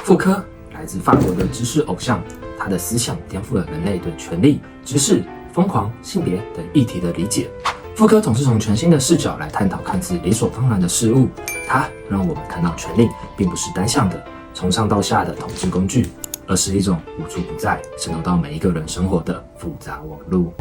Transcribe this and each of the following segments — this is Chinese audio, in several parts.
傅科来自法国的知识偶像，他的思想颠覆了人类对权力、知识、疯狂、性别等议题的理解。傅科总是从全新的视角来探讨看似理所当然的事物，他让我们看到权力并不是单向的、从上到下的统治工具，而是一种无处不在、渗透到每一个人生活的复杂网络。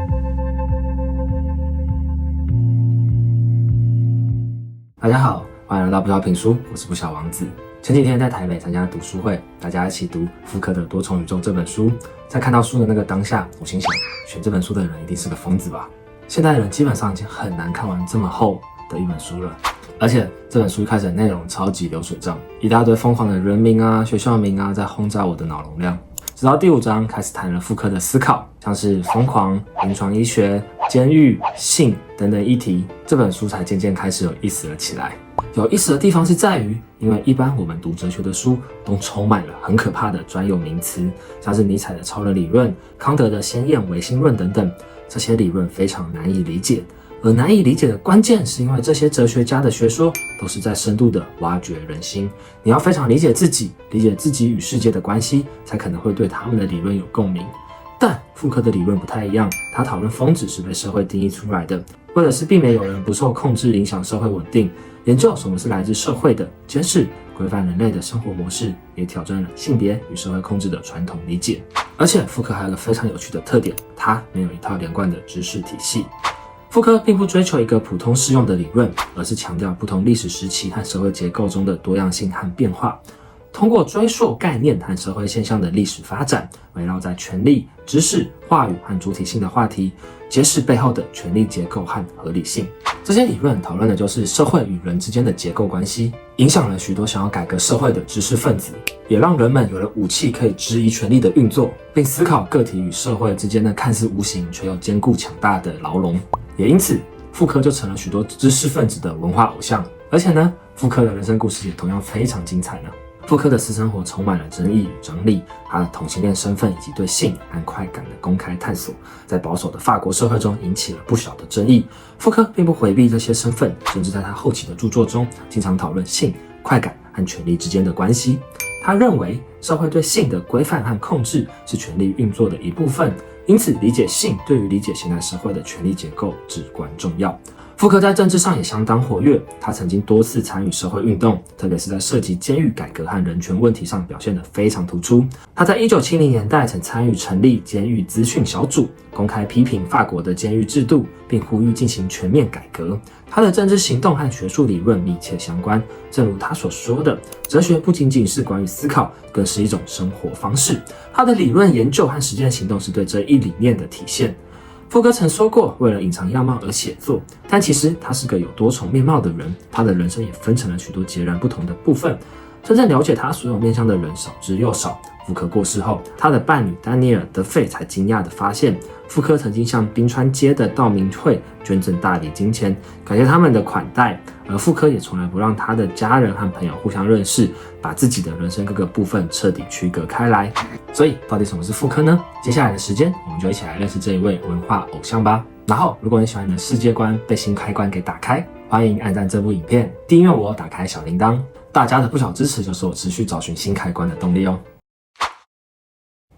大家好，欢迎来到不小品书，我是不小王子。前几天在台北参加读书会，大家一起读傅科的《多重宇宙》这本书。在看到书的那个当下，我心想，选这本书的人一定是个疯子吧？现代人基本上已经很难看完这么厚的一本书了，而且这本书一开始的内容超级流水账，一大堆疯狂的人名啊、学校名啊，在轰炸我的脑容量。直到第5章开始谈了傅科的思考，像是疯狂、临床医学、监狱、性等等议题，这本书才渐渐开始有意思了起来。有意思的地方是在于，因为一般我们读哲学的书都充满了很可怕的专有名词，像是尼采的超人理论、康德的先验唯心论等等，这些理论非常难以理解。而难以理解的关键是因为这些哲学家的学说都是在深度的挖掘人心，你要非常理解自己与世界的关系，才可能会对他们的理论有共鸣。但傅科的理论不太一样，他讨论疯子是被社会定义出来的，为的是避免有人不受控制影响社会稳定，研究什么是来自社会的监视，规范人类的生活模式，也挑战了性别与社会控制的传统理解。而且傅科还有一个非常有趣的特点，他没有一套连贯的知识体系。傅科并不追求一个普通适用的理论，而是强调不同历史时期和社会结构中的多样性和变化。通过追溯概念和社会现象的历史发展，围绕在权力、知识、话语和主体性的话题，揭示背后的权力结构和合理性。这些理论讨论的就是社会与人之间的结构关系，影响了许多想要改革社会的知识分子，也让人们有了武器可以质疑权力的运作，并思考个体与社会之间的看似无形却又坚固强大的牢笼。也因此，傅科就成了许多知识分子的文化偶像。而且呢，傅科的人生故事也同样非常精彩呢。傅科的私生活充满了争议与张力，他的同性恋身份以及对性和快感的公开探索，在保守的法国社会中引起了不小的争议。傅科并不回避这些身份，甚至在他后期的著作中，经常讨论性、快感和权力之间的关系。他认为，社会对性的规范和控制是权力运作的一部分，因此理解性对于理解现代社会的权力结构至关重要。傅科在政治上也相当活跃，他曾经多次参与社会运动，特别是在涉及监狱改革和人权问题上表现得非常突出。他在1970年代曾参与成立监狱资讯小组，公开批评法国的监狱制度，并呼吁进行全面改革。他的政治行动和学术理论密切相关，正如他所说的，哲学不仅仅是关于思考，更是一种生活方式。他的理论研究和实践行动是对这一理念的体现。傅科曾说过，为了隐藏样貌而写作，但其实他是个有多重面貌的人，他的人生也分成了许多截然不同的部分。真正了解他所有面向的人少之又少。傅科过世后，他的伴侣丹尼尔·德费才惊讶地发现，傅科曾经向滨川街的道明会捐赠大笔金钱，感谢他们的款待，而傅科也从来不让他的家人和朋友互相认识，把自己的人生各个部分彻底区隔开来。所以，到底什么是傅科呢？接下来的时间，我们就一起来认识这一位文化偶像吧。然后，如果你喜欢你的世界观被新开关给打开，欢迎按赞这部影片，订阅我，打开小铃铛。大家的不小支持就是我持续找寻新开关的动力哦。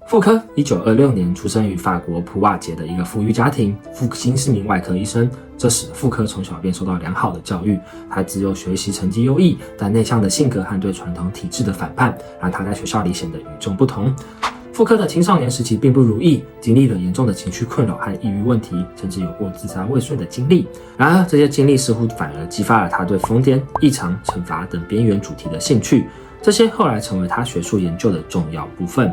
傅科1926年出生于法国普瓦捷的一个富裕家庭，父亲是名外科医生，这使得傅科从小便受到良好的教育。他只有学习成绩优异，但内向的性格和对传统体制的反叛，让他在学校里显得与众不同。傅科的青少年时期并不如意，经历了严重的情绪困扰和抑郁问题，甚至有过自杀未遂的经历。然而，这些经历似乎反而激发了他对疯癫、异常、惩罚等边缘主题的兴趣，这些后来成为他学术研究的重要部分。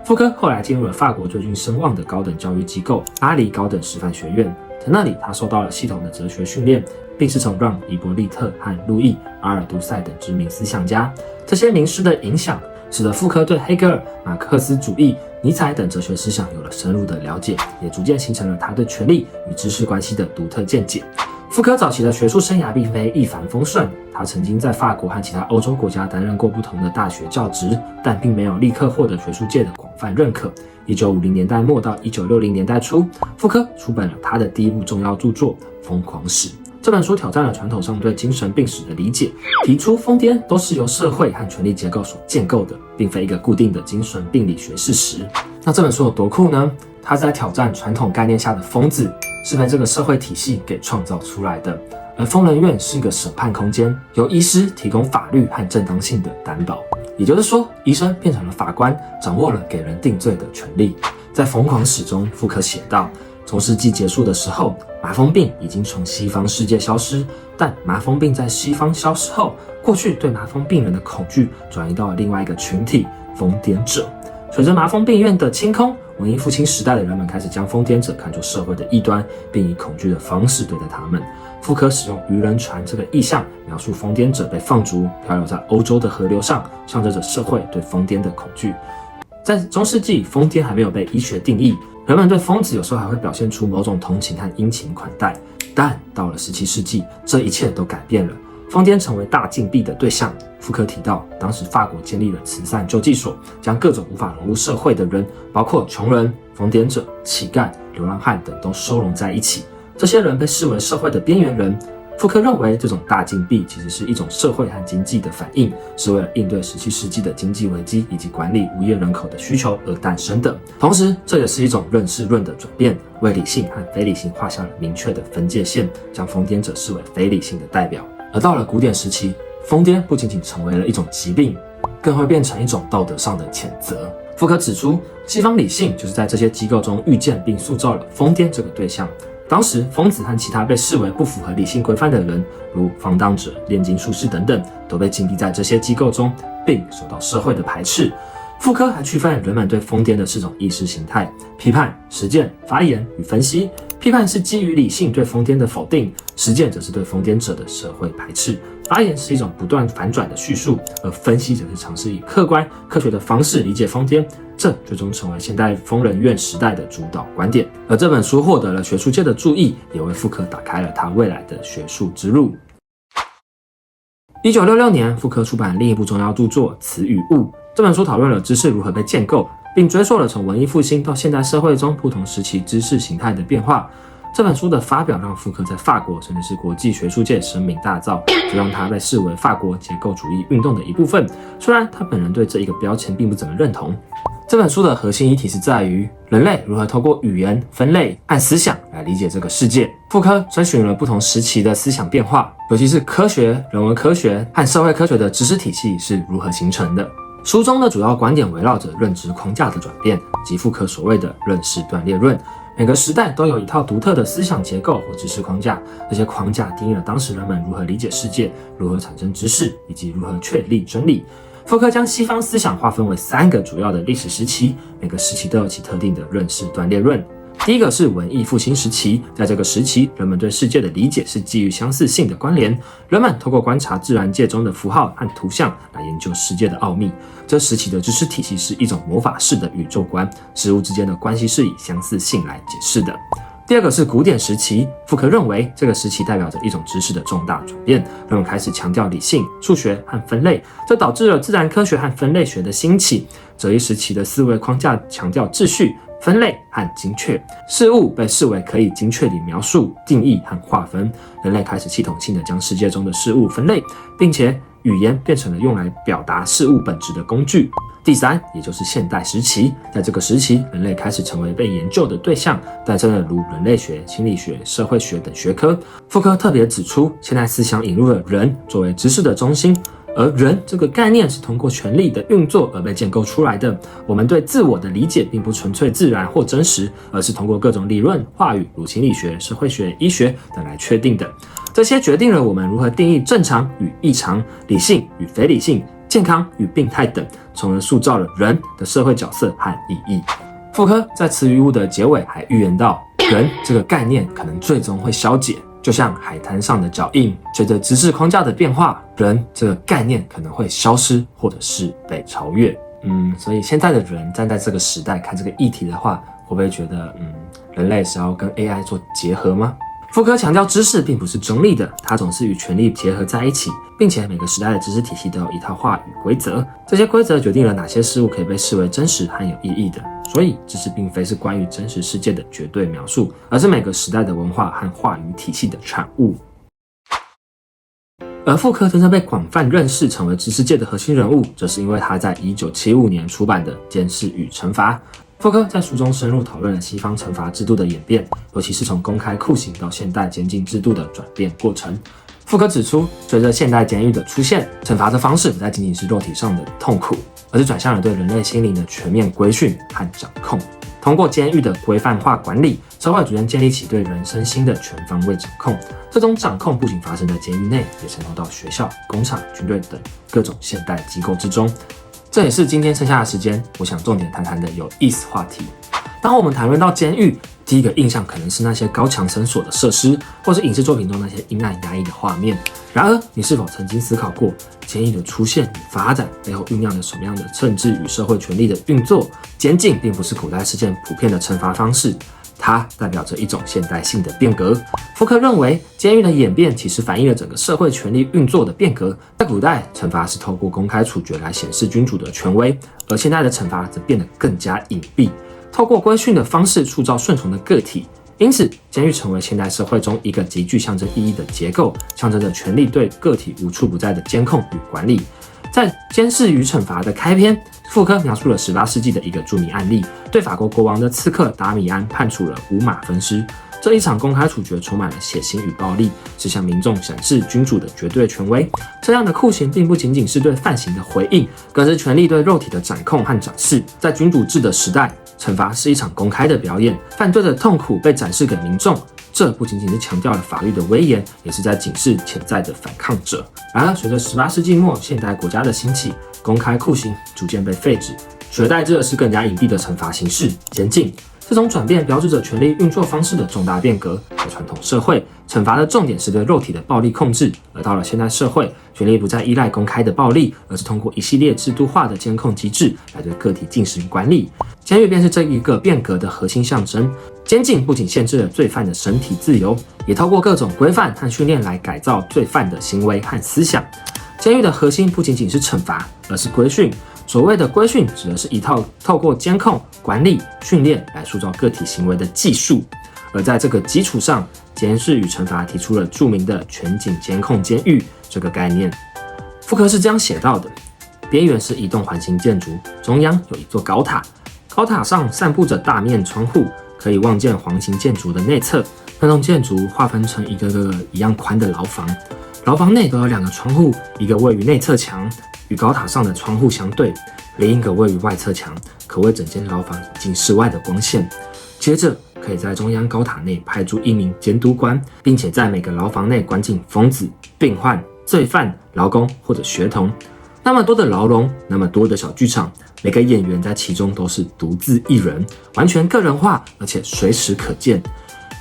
傅科后来进入了法国最具声望的高等教育机构巴黎高等师范学院，在那里他受到了系统的哲学训练，并师从让·伊波利特和路易·阿尔都塞等知名思想家。这些名师的影响使得傅科对黑格尔、马克思主义、尼采等哲学思想有了深入的了解，也逐渐形成了他对权力与知识关系的独特见解。傅科早期的学术生涯并非一帆风顺，他曾经在法国和其他欧洲国家担任过不同的大学教职，但并没有立刻获得学术界的广泛认可。1950年代末到1960年代初，傅科出版了他的第一部重要著作《疯狂史》。这本书挑战了传统上对精神病史的理解，提出疯癫都是由社会和权力结构所建构的，并非一个固定的精神病理学事实。那这本书有多酷呢？它是在挑战传统概念下的疯子是被这个社会体系给创造出来的，而疯人院是一个审判空间，由医师提供法律和正当性的担保。也就是说，医生变成了法官，掌握了给人定罪的权利。在《疯狂史》中，福克写道，中世纪结束的时候，麻风病已经从西方世界消失，但麻风病在西方消失后，过去对麻风病人的恐惧转移到了另外一个群体——疯癫者。随着麻风病院的清空，文艺复兴时代的人们开始将疯癫者看作社会的异端，并以恐惧的方式对待他们。福克使用渔人船这个意象描述疯癫者被放逐，漂流在欧洲的河流上，象征着社会对疯癫的恐惧。在中世纪，疯癫还没有被医学定义，人们对疯子有时候还会表现出某种同情和殷勤款待。但到了17世纪，这一切都改变了，疯癫成为大禁闭的对象。福克提到，当时法国建立了慈善救济所，将各种无法融入社会的人，包括穷人、疯癫者、乞丐、流浪汉等都收容在一起。这些人被视为社会的边缘人。福克认为，这种大禁闭其实是一种社会和经济的反应，是为了应对17世纪的经济危机以及管理无业人口的需求而诞生的。同时，这也是一种认识论的转变，为理性和非理性画下了明确的分界线，将疯癫者视为非理性的代表。而到了古典时期，疯癫不仅仅成为了一种疾病，更会变成一种道德上的谴责。福克指出，西方理性就是在这些机构中遇见并塑造了疯癫这个对象。当时，疯子和其他被视为不符合理性规范的人，如放荡者、炼金术士等等，都被禁闭在这些机构中，并受到社会的排斥。福克还区分人们对疯癫的4种意识形态：批判、实践、发言与分析。批判是基于理性对疯癫的否定，实践则是对疯癫者的社会排斥。发言是一种不断反转的叙述，而分析则是尝试以客观、科学的方式理解疯癫，这最终成为现代疯人院时代的主导观点。而这本书获得了学术界的注意，也为福克打开了他未来的学术之路。1966年，福克出版另一部重要著作《词与物》。这本书讨论了知识如何被建构，并追溯了从文艺复兴到现代社会中不同时期知识形态的变化。这本书的发表让福克在法国甚至是国际学术界声名大噪，就让他被视为法国结构主义运动的一部分。虽然他本人对这一个标签并不怎么认同。这本书的核心议题是在于人类如何透过语言、分类和思想来理解这个世界。福克追寻了不同时期的思想变化，尤其是科学、人文科学和社会科学的知识体系是如何形成的。书中的主要观点围绕着认知框架的转变及福克所谓的认识断裂论。每个时代都有一套独特的思想结构或知识框架，这些框架定义了当时人们如何理解世界、如何产生知识以及如何确立真理。福克将西方思想划分为3个主要的历史时期，每个时期都有其特定的认识断裂论。第一个是文艺复兴时期，在这个时期，人们对世界的理解是基于相似性的关联，人们透过观察自然界中的符号和图像来研究世界的奥秘。这时期的知识体系是一种魔法式的宇宙观，事物之间的关系是以相似性来解释的。第二个是古典时期，福克认为这个时期代表着一种知识的重大转变，人们开始强调理性、数学和分类，这导致了自然科学和分类学的兴起。这一时期的思维框架强调秩序、分类和精确，事物被视为可以精确地描述、定义和划分。人类开始系统性地将世界中的事物分类，并且语言变成了用来表达事物本质的工具。第3，也就是现代时期，在这个时期，人类开始成为被研究的对象，诞生了如人类学、心理学、社会学等学科。福克特别指出，现代思想引入了人作为知识的中心，而人这个概念是通过权力的运作而被建构出来的。我们对自我的理解并不纯粹自然或真实，而是通过各种理论、话语，如心理学、社会学、医学等来确定的。这些决定了我们如何定义正常与异常、理性与非理性、健康与病态等，从而塑造了人的社会角色和意义。福克在《词与物》的结尾还预言到，人这个概念可能最终会消解，就像海滩上的脚印，随着知识框架的变化，人这个概念可能会消失，或者是被超越。所以现在的人站在这个时代看这个议题的话，会不会觉得人类是要跟 AI 做结合吗？福克强调知识并不是中立的，它总是与权力结合在一起，并且每个时代的知识体系都有一套话语规则，这些规则决定了哪些事物可以被视为真实和有意义的。所以知识并非是关于真实世界的绝对描述，而是每个时代的文化和话语体系的产物。而傅柯真正被广泛认识成为知识界的核心人物，则是因为他在1975年出版的《监视与惩罚》。傅柯在书中深入讨论了西方惩罚制度的演变，尤其是从公开酷刑到现代监禁制度的转变过程。傅柯指出，随着现代监狱的出现，惩罚的方式不再仅仅是肉体上的痛苦，而是转向了对人类心灵的全面规训和掌控。通过监狱的规范化管理，社会逐渐建立起对人身心的全方位掌控。这种掌控不仅发生在监狱内，也渗透到学校、工厂、军队等各种现代机构之中。这也是今天剩下的时间，我想重点谈谈的有意思话题。当我们谈论到监狱，第一个印象可能是那些高墙绳索的设施，或是影视作品中那些阴暗压抑的画面。然而，你是否曾经思考过，监狱的出现与发展背后酝酿了什么样的政治与社会权力的运作？监禁并不是古代世界普遍的惩罚方式，它代表着一种现代性的变革。福柯认为，监狱的演变其实反映了整个社会权力运作的变革。在古代，惩罚是透过公开处决来显示君主的权威，而现在的惩罚则变得更加隐蔽，透过规训的方式塑造顺从的个体。因此，监狱成为现代社会中一个极具象征意义的结构，象征着权力对个体无处不在的监控与管理。在《监视与惩罚》的开篇，傅柯描述了18世纪的一个著名案例，对法国国王的刺客达米安判处了5马分尸。这一场公开处决充满了血腥与暴力，是向民众展示君主的绝对权威。这样的酷刑并不仅仅是对犯行的回应，更是权力对肉体的掌控和展示。在君主制的时代，惩罚是一场公开的表演，犯罪的痛苦被展示给民众。这不仅仅是强调了法律的威严，也是在警示潜在的反抗者。然而，随着18世纪末现代国家的兴起，公开酷刑逐渐被废止，取而代之的是更加隐蔽的惩罚形式——监禁。这种转变标志着权力运作方式的重大变革。在传统社会，惩罚的重点是对肉体的暴力控制，而到了现代社会，权力不再依赖公开的暴力，而是通过一系列制度化的监控机制来对个体进行管理。监狱便是这一个变革的核心象征。监禁不仅限制了罪犯的身体自由，也透过各种规范和训练来改造罪犯的行为和思想。监狱的核心不仅仅是惩罚，而是规训。所谓的规训，指的是一套透过监控、管理、训练来塑造个体行为的技术。而在这个基础上，监视与惩罚提出了著名的全景监控监狱这个概念。傅柯是这样写到的：边缘是一栋环形建筑，中央有一座高塔，高塔上散布着大面窗户，可以望见环形建筑的内侧。那栋建筑划分成一个个一样宽的牢房，牢房内都有2个窗户，一个位于内侧墙，与高塔上的窗户相对，另一个位于外侧墙，可为整间牢房引进室外的光线。接着，可以在中央高塔内派驻1名监督官，并且在每个牢房内关进疯子、病患、罪犯、劳工或者学童。那么多的牢笼，那么多的小剧场，每个演员在其中都是独自一人，完全个人化，而且随时可见。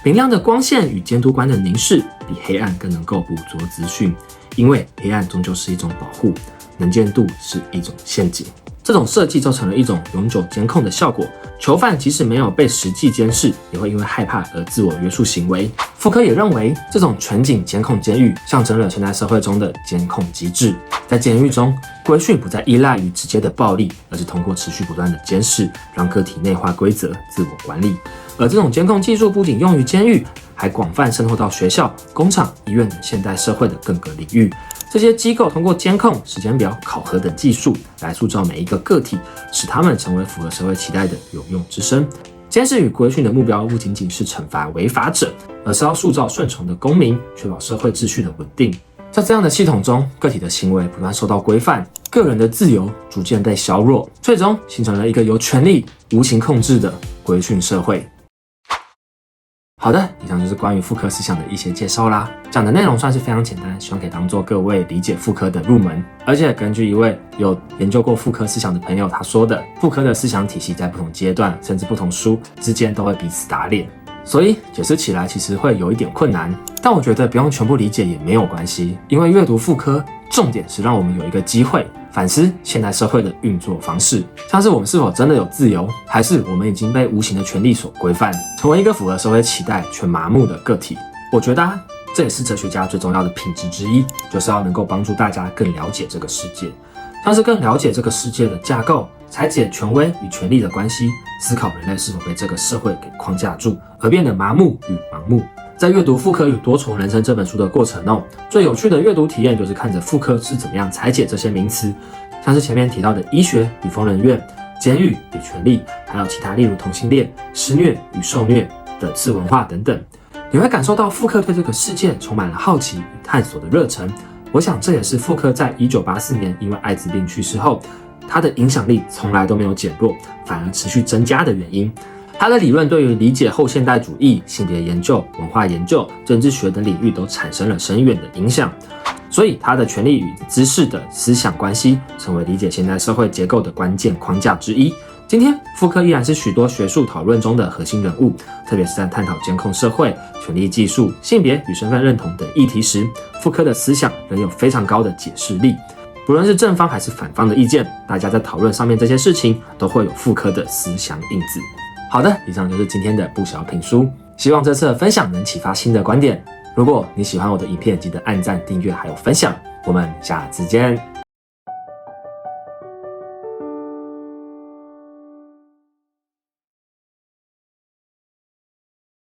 明亮的光线与监督官的凝视，比黑暗更能够捕捉资讯，因为黑暗终究是一种保护，能见度是一种陷阱。这种设计造成了一种永久监控的效果，囚犯即使没有被实际监视，也会因为害怕而自我约束行为。傅柯也认为，这种全景监控监狱象征了现代社会中的监控机制。在监狱中，规训不再依赖于直接的暴力，而是通过持续不断的监视，让个体内化规则，自我管理。而这种监控技术不仅用于监狱，还广泛渗透到学校、工厂、医院等现代社会的各个领域。这些机构通过监控、时间表、考核等技术来塑造每一个个体，使他们成为符合社会期待的有用之身。监视与规训的目标不仅仅是惩罚违法者，而是要塑造顺从的公民，确保社会秩序的稳定。在这样的系统中，个体的行为不断受到规范，个人的自由逐渐被削弱，最终形成了一个由权力无情控制的规训社会。好的，以上就是关于傅柯思想的一些介绍啦。讲的内容算是非常简单，希望可以当做各位理解傅柯的入门。而且根据一位有研究过傅柯思想的朋友他说的，傅柯的思想体系在不同阶段甚至不同书之间都会彼此打脸，所以解释起来其实会有一点困难。但我觉得不用全部理解也没有关系，因为阅读傅柯重点是让我们有一个机会反思现代社会的运作方式，像是我们是否真的有自由，还是我们已经被无形的权力所规范，成为一个符合社会期待却麻木的个体。我觉得这也是哲学家最重要的品质之一，就是要能够帮助大家更了解这个世界，像是更了解这个世界的架构，拆解权威与权力的关系，思考人类是否被这个社会给框架住，而变得麻木与盲目。在阅读《妇科与多重人生》这本书的过程中，最有趣的阅读体验就是看着妇科是怎么样拆解这些名词，像是前面提到的医学与疯人院、监狱与权力，还有其他例如同性恋、施虐与受虐的次文化等等。你会感受到妇科对这个世界充满了好奇与探索的热忱。我想这也是妇科在1984年因为艾滋病去世后，他的影响力从来都没有减弱，反而持续增加的原因。他的理论对于理解后现代主义、性别研究、文化研究、政治学等领域都产生了深远的影响。所以他的权力与知识的思想关系，成为理解现代社会结构的关键框架之一。今天，妇科依然是许多学术讨论中的核心人物，特别是在探讨监控社会、权力技术、性别与身份认同等议题时，妇科的思想仍有非常高的解释力。不论是正方还是反方的意见，大家在讨论上面这些事情，都会有妇科的思想影子。好的，以上就是今天的不小品书，希望这次的分享能启发新的观点。如果你喜欢我的影片，记得按赞、订阅还有分享。我们下次见。